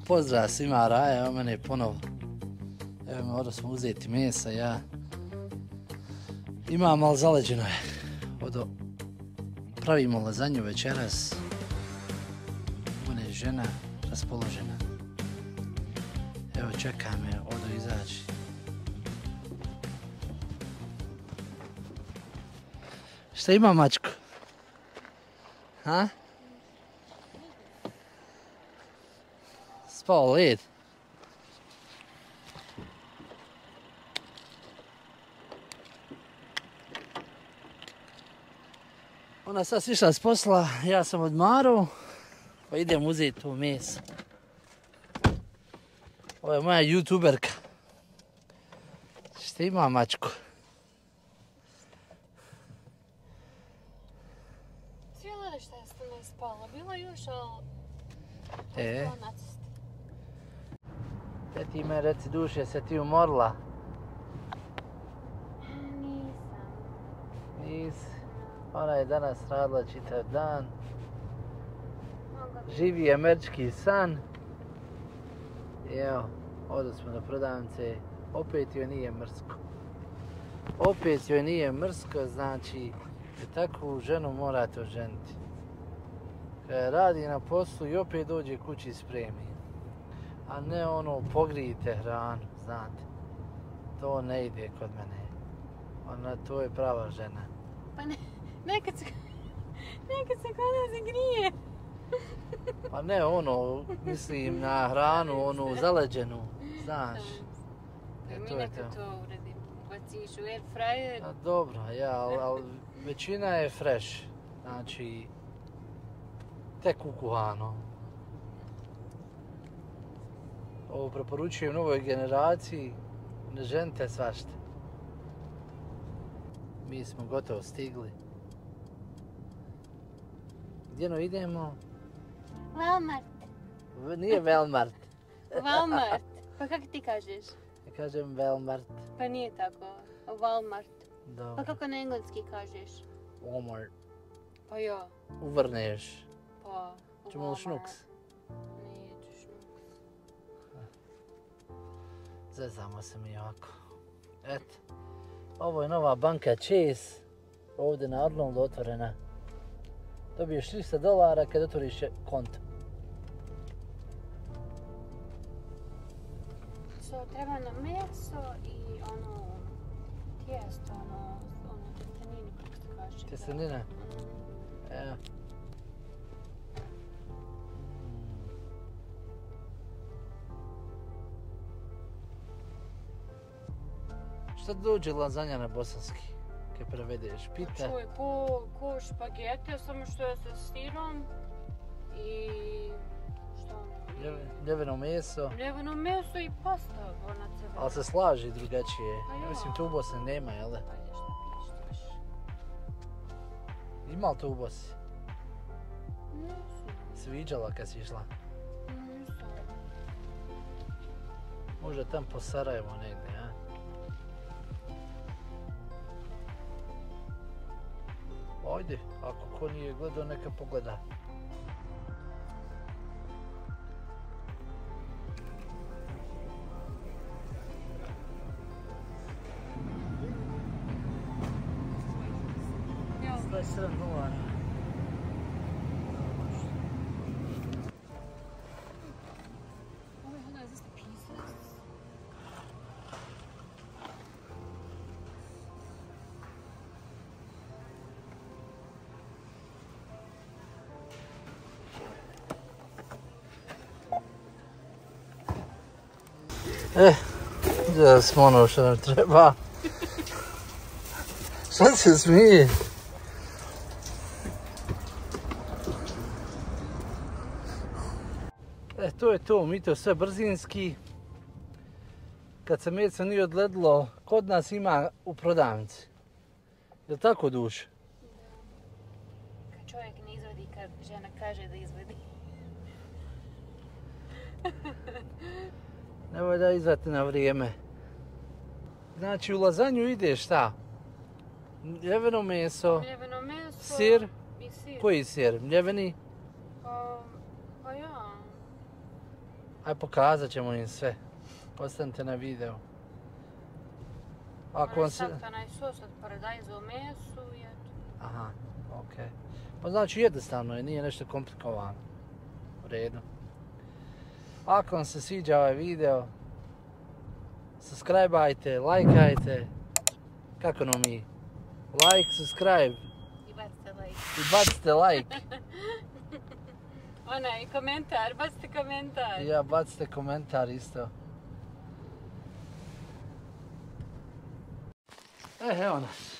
Pozdrav svima, Raja, evo mene ponovo. Evo me, ovdje smo uzeti mesa, ja. Imam, ali zaleđeno je. Odo, pravimo lazanju večeras. Bude žena raspoložena. Evo, čeka me, odo izaći. Šta ima, mačko? Ha? Spao led. Ona sad sišla s posla, ja sam odmarao, pa idem uzeti to meso. Ovo je moja youtuberka. Šta ima, mačko? Cijela li šta je ne spala? Bila još, ali... Ti me reci, duše, se ti umorila? Nisam. Nisi. Ona je danas radila čitav dan. Živi američki san. I evo, odo smo do prodavnice. Opet joj nije mrsko. Opet joj nije mrsko, znači takvu ženu morate oženiti. Kada radi na poslu i opet dođe kući spremi. A ne ono, pogrijte hranu, znate. To ne ide kod mene. Ona, to je prava žena. Pa ne, nekad se kod nas grije. Pa ne ono, mislim na hranu, onu zaleđenu, znaš. Mi nekad to uradimo. Baciš u air fryer. A dobro, ja, ali većina je fresh. Znači, tek ukuhano. Ovo preporučujem novoj generaciji, ne ženite svašta. Mi smo gotovo stigli. Gdje idemo? Walmart. Nije Walmart. Walmart. Pa kako ti kažeš? Ja kažem Walmart. Pa nije tako. Walmart. Dobro. Pa kako na engleski kažeš? Walmart. Pa ja. Uvrneš. Pa Ćemo li šnuks? Neću šnuks. Zezamo se mi ovako. Eto. Ovo je nova banka Chase. Ovdje na Arnoldu otvorena. Dobiješ $300 kad otvoriš konto. Treba nam meso i ono tijesto, ono tjesteninu, kako se kaže. Tjestenina? Evo. Šta dođe lazanja na bosanski? Kad prevedeš, pita? Čuj, ko špagete, samo što je sa sirom i šta ono? Ljeveno meso. Ljeveno meso i pasta, ona crvena. Ali se slaži drugačije. Ja. Ja mislim, tu u Bosni nema, jel da? Ajde, šta pišeš? Ima li to u Bosni? Nisam. Sviđala kad si išla? Nisam. Možda tam po Sarajevo negdje, a? Ajde, ako ko nije gledao, neka pogleda. $27. Hold on, is this the pieces? Da smo ono što nam treba. Šta se smije? To je to, mi to sve brzinski. Kad se meso nije odledilo, kod nas ima u prodavnici. Jel' tako, duše? Kad čovjek ne izvadi, kad žena kaže da izvadi. Nemoj da izvati na vrijeme. Znači u lazanju ide šta? Ljeveno meso, sir. I sir. Koji sir? Mljeveni? Pa ja. Aj pokazat ćemo im sve. Ostanite na video. Ako vam se... Sad onaj sos od paradajza u mesu i eto. Aha, okej. Pa znači jednostavno je, nije nešto komplikovano. U redu. Ako vam se sviđa ovaj video, subscribe-ajte, lajkajte. Kako no mi? Like, subscribe. I bacite like. I bacite like. Onaj, komentar, bacite komentar. Ja, bacite komentar isto. Evo nas.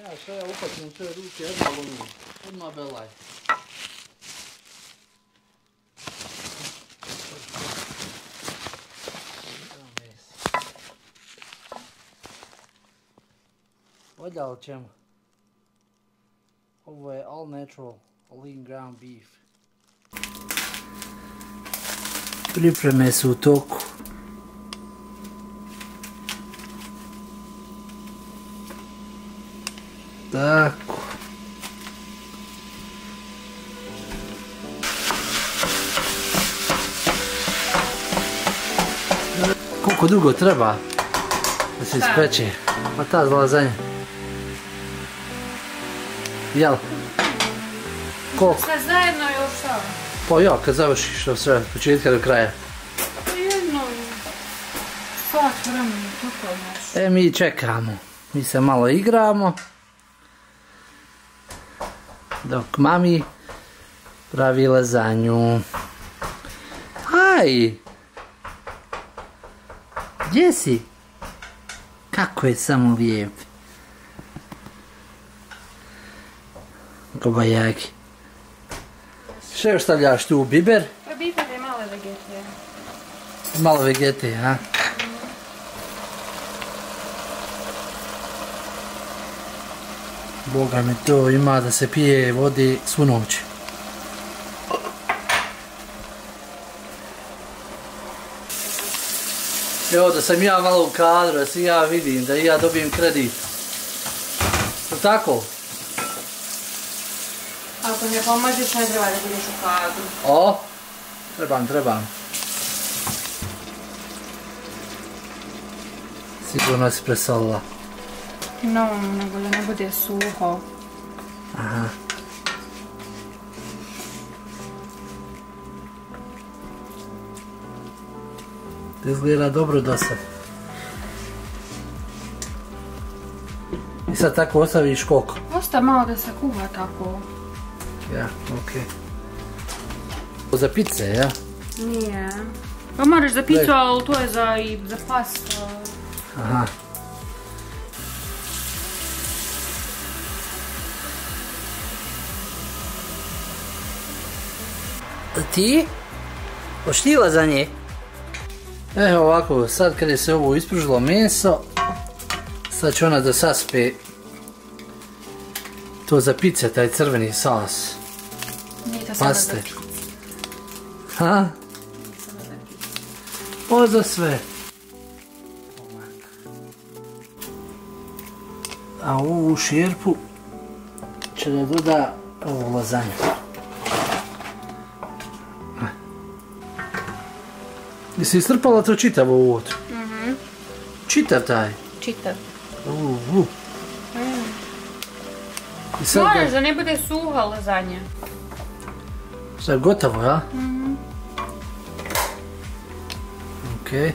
Ja, što ja upatim u svoje ruke, odmah belaj. Valja o čemu? Ovo je all natural, lean ground beef. Pripreme su u toku. Tako. Koliko dugo treba da se ispeče? Pa ta lazanja. Jel? Koliko? Sve zajedno još samo. Pa ja, kad završiš od sve, od početka do kraja. Pa jedno, sat vremena, tako nešto. Mi čekamo. Mi se malo igramo. Dok mami pravi lazanju. Aj! Gdje si? Kako je samo lijep. Kobajagi. Što još stavljaš tu? Biber? Pa biber je male vegete. Malo vegete, ha? Boga mi to ima da se pije vode svu noć. Evo da sam ja malo u kadru, da se ja vidim, da i ja dobijem kredit. Je tako? Ako ne pomožeš, ne treba da budeš u kadru. O, trebam. Sigurno si presolila. No, nego da ne bude suho. Aha. To izgleda dobro do sad. I sad tako ostaviš koliko? Osta malo da se kuha tako. Ja, okej. Za pice, ja? Nije. Pa moraš za picu, ali to je za pastu. Aha. Ti? Poštila za nje? Evo ovako, sad kad je se ovo ispružilo meso, sad će ona da saspe to za pice, taj crveni sos. Paste. Ha? O, za sve. A ovu šerpu će da doda ovu lazanju. Jesi istrpala to čitavo u uvod? Mhm. Čitav taj? Čitav. Moraš da ne bude suha lazanja. Sad gotovo, ja? Mhm. Okej.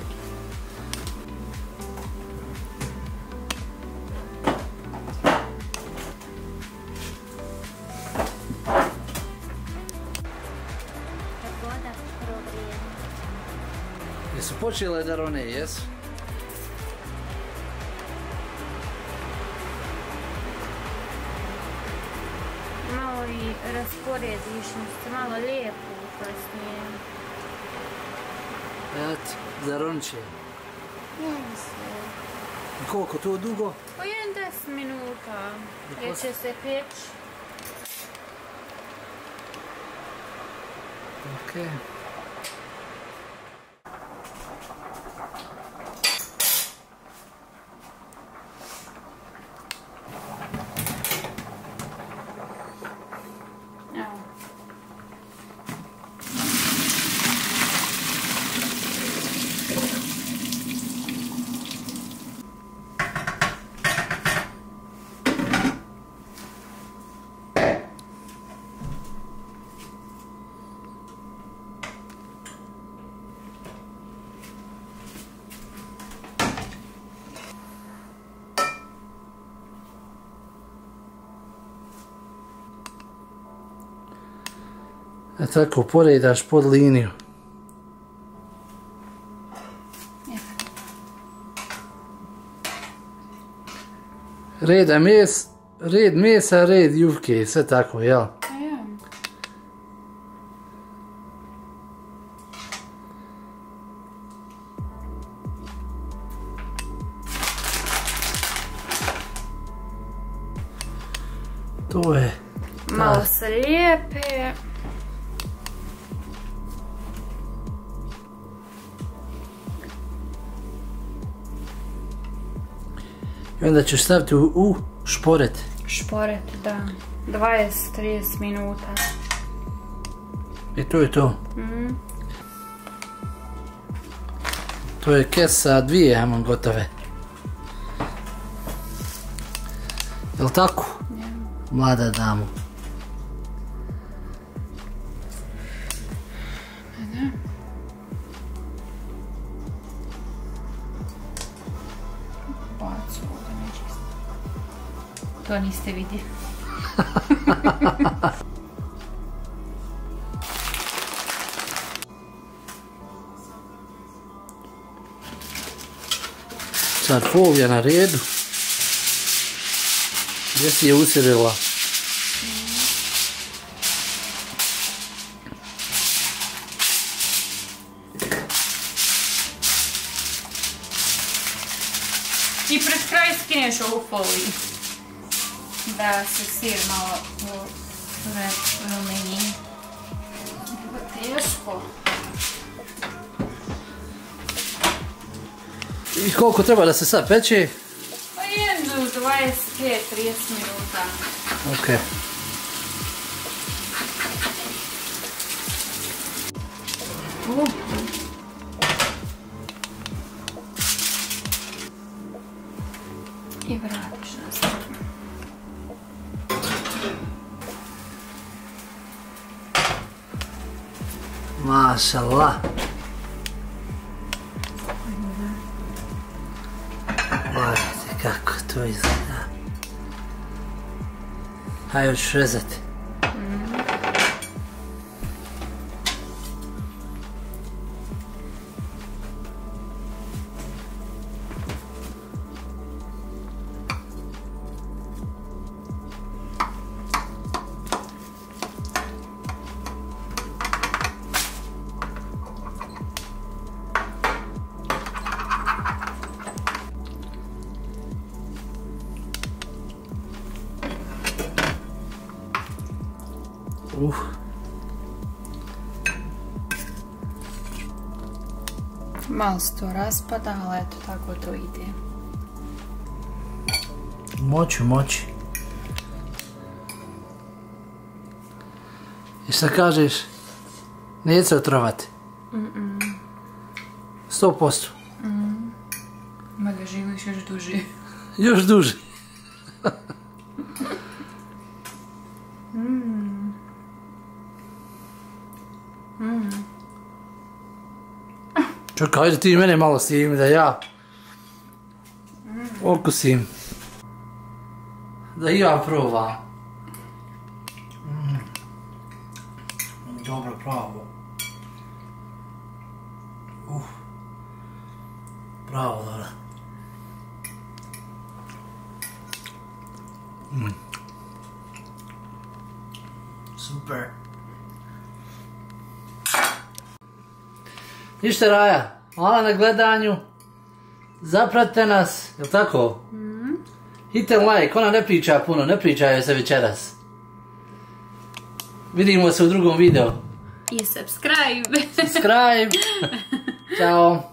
Jesu počele da rone, jesu? Malo i rasporediš, malo lijepo kasnije. Eto, za ronče. Ne se. I koliko to dugo? Po 10 minuta. Jer će se peći. Okej. tako poredaš pod liniju. Red mesa, red juhke, sve tako, jel? To je... Malo se lijepe. I onda ćeš staviti u šporet. Šporet, da. 20-30 minuta. I to je to. To je kesa 2, ja imam gotove. Jel' tako? Mlada damo. To niste vidjeli. Sad folija na redu. Gdje si je usjedila? I pred kraj skineš ovu foliju. Da se sir malo rumeni. Teško. I koliko treba da se sad peče? Pa jednu 25-30 minuta. Ok. I vratiš nazad. Mašallah. Pogledajte kako to izgleda. Hajde još rezati. Malo se to raspada, ali eto tako to ide. Moći. I šta kažeš? Neće se otrovati? 100%. Ma ga živiš još duže. Još duže. Čekaj, ajde ti mene malo snimi da ja okusim. Da i ja probam. Dobro, pravo. Pravo, dobro. Super. Ništa Raja, hvala na gledanju. Zapratite nas, jel' tako? Hite like, ona ne priča puno, ne pričaju se večeras. Vidimo se u drugom videu. I subscribe. Ćao.